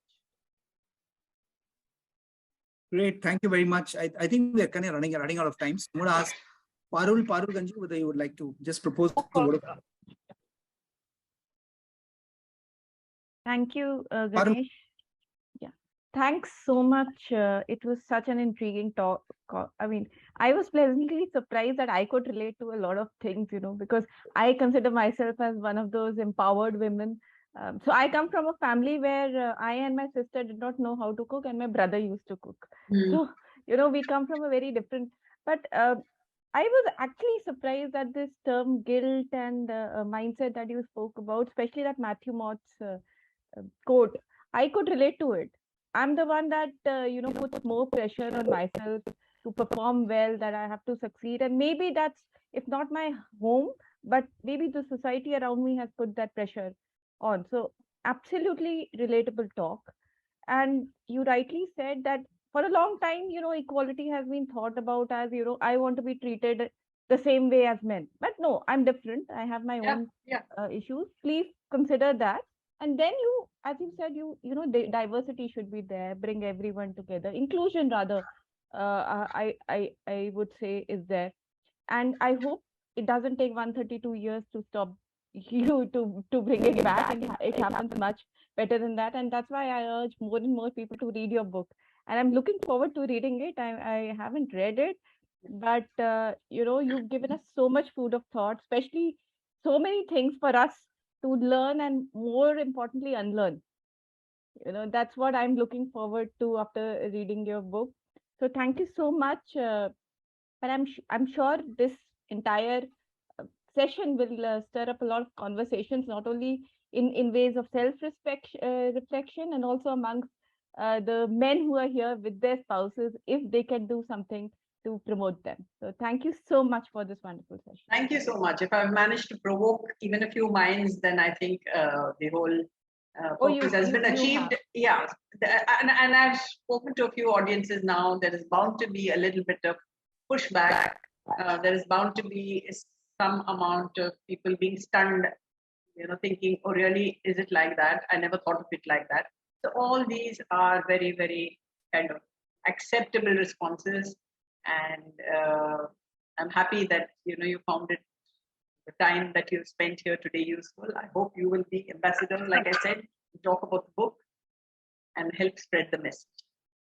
Great, thank you very much. I think we are kind of running out of time. So I'm going to ask Parul Ganju whether you would like to just propose a word of. Thank you, Ganesh. Yeah, thanks so much. It was such an intriguing talk. I mean, I was pleasantly surprised that I could relate to a lot of things, you know, because I consider myself as one of those empowered women. So I come from a family where I and my sister did not know how to cook, and my brother used to cook. So, you know, we come from a very different, but I was actually surprised at this term guilt and mindset that you spoke about, especially that Matthew Mott's quote. I could relate to it. I'm the one that, you know, puts more pressure on myself to perform well, that I have to succeed. And maybe that's, if not my home, but maybe the society around me has put that pressure on. So absolutely relatable talk. And you rightly said that for a long time, you know, equality has been thought about as, you know, I want to be treated the same way as men. But no, I'm different. I have my own issues. Please consider that. And then you, as you said, you know, diversity should be there, bring everyone together. Inclusion, rather, I would say, is there. And I hope it doesn't take 132 years to stop you to bring it back, and it happens much better than that. And that's why I urge more and more people to read your book. And I'm looking forward to reading it. I haven't read it, but you know, you've given us so much food of thought, especially so many things for us to learn and, more importantly, unlearn. You know, that's what I'm looking forward to after reading your book. So thank you so much. And I'm sure this entire session will stir up a lot of conversations, not only in ways of self-respect, reflection, and also amongst the men who are here with their spouses, if they can do something to promote them. So thank you so much for this wonderful session. Thank you so much. If I've managed to provoke even a few minds, then I think the whole purpose has been achieved. Yeah, and I've spoken to a few audiences now. There is bound to be a little bit of pushback. There is bound to be some amount of people being stunned, you know, thinking, oh, really, is it like that? I never thought of it like that. So all these are very, very kind of acceptable responses. And I'm happy that, you know, you found it, the time that you spent here today, useful. I hope you will be ambassadors, like I said, to talk about the book and help spread the message.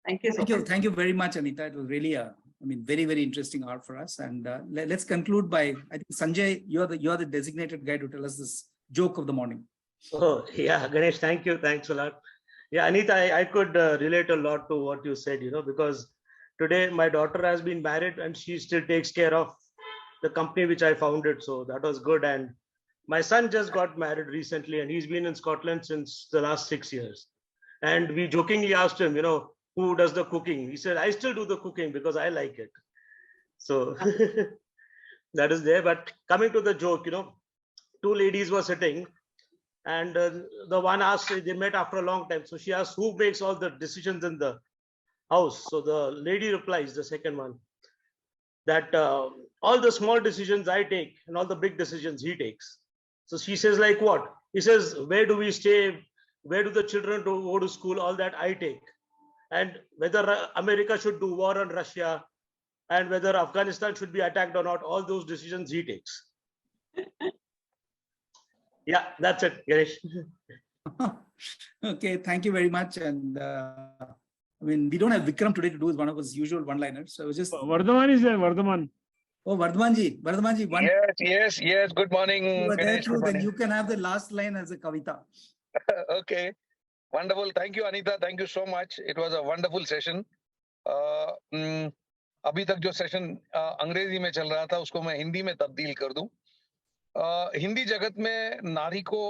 Thank you so much. Thank you very much, Anita. It was really very, very interesting hour for us. And let's conclude by, I think, Sanjay, you're the designated guy to tell us this joke of the morning. Oh, yeah, Ganesh, thank you. Thanks a lot. Yeah, Anita, I could relate a lot to what you said, you know, because today my daughter has been married and she still takes care of the company which I founded. So that was good. And my son just got married recently and he's been in Scotland since the last 6 years. And we jokingly asked him, you know, who does the cooking? He said, I still do the cooking because I like it. So that is there. But coming to the joke, you know, two ladies were sitting and the one asked, they met after a long time. So she asked, who makes all the decisions in the house? So the lady replies, the second one, that all the small decisions I take and all the big decisions he takes. So she says, like what? He says, where do we stay? Where do the children go to school? All that I take. And whether America should do war on Russia and whether Afghanistan should be attacked or not, all those decisions he takes. Yeah, that's it, Ganesh. Okay, thank you very much. And we don't have Vikram today to do one of his usual one-liners. So I was just... Vardhaman is there, Vardhaman. Oh, Vardhamanji. Yes. Good morning, Ganesh. Good morning. Then you can have the last line as a kavita. Okay. Wonderful. Thank you, Anita. Thank you so much. It was a wonderful session. अभी तक जो session अंग्रेजी में चल रहा था उसको मैं हिंदी में तब्दील कर दूं. हिंदी जगत में नारी को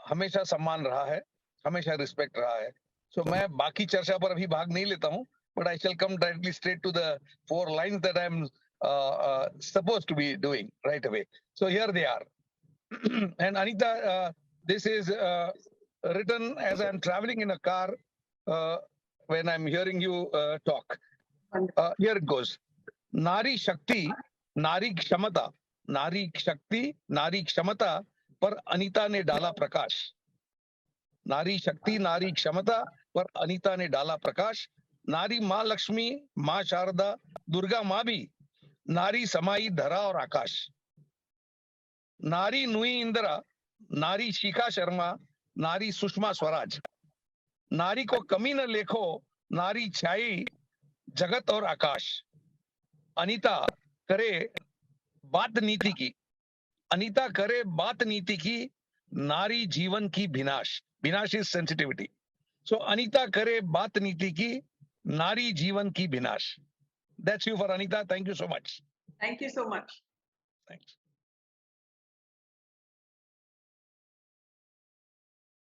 हमेशा सम्मान रहा है, हमेशा रिस्पेक्ट रहा है. सो मैं बाकी चर्चा पर अभी भाग नहीं लेता हूं. but I shall come directly straight to the 4 lines that I'm supposed to be doing right away. So here they are. And Anita, this is written as I'm traveling in a car when I'm hearing you talk. Here it goes. Nari Shakti, Nari Kshamata, Nari Shakti, Nari Kshamata, पर अनीता ने डाला प्रकाश. नारी शक्ति, नारी क्षमता पर अनीता ने डाला प्रकाश. नारी माँ लक्ष्मी, माँ शारदा, दुर्गा माँ भी, नारी समाई धरा और आकाश. नारी नुई इंदिरा, नारी शिखा शर्मा, नारी सुषमा स्वराज. नारी को कमी न लेखो, नारी छाई जगत और आकाश. अनीता करे बात नीति की, अनीता करे बात नीति की, नारी जीवन की विनाश. विनाश इज सेंसिटिविटी. सो अनीता करे बात नीति की, नारी जीवन की विनाश. That's you for Anita. Thank you so much. Thank you so much. Thanks.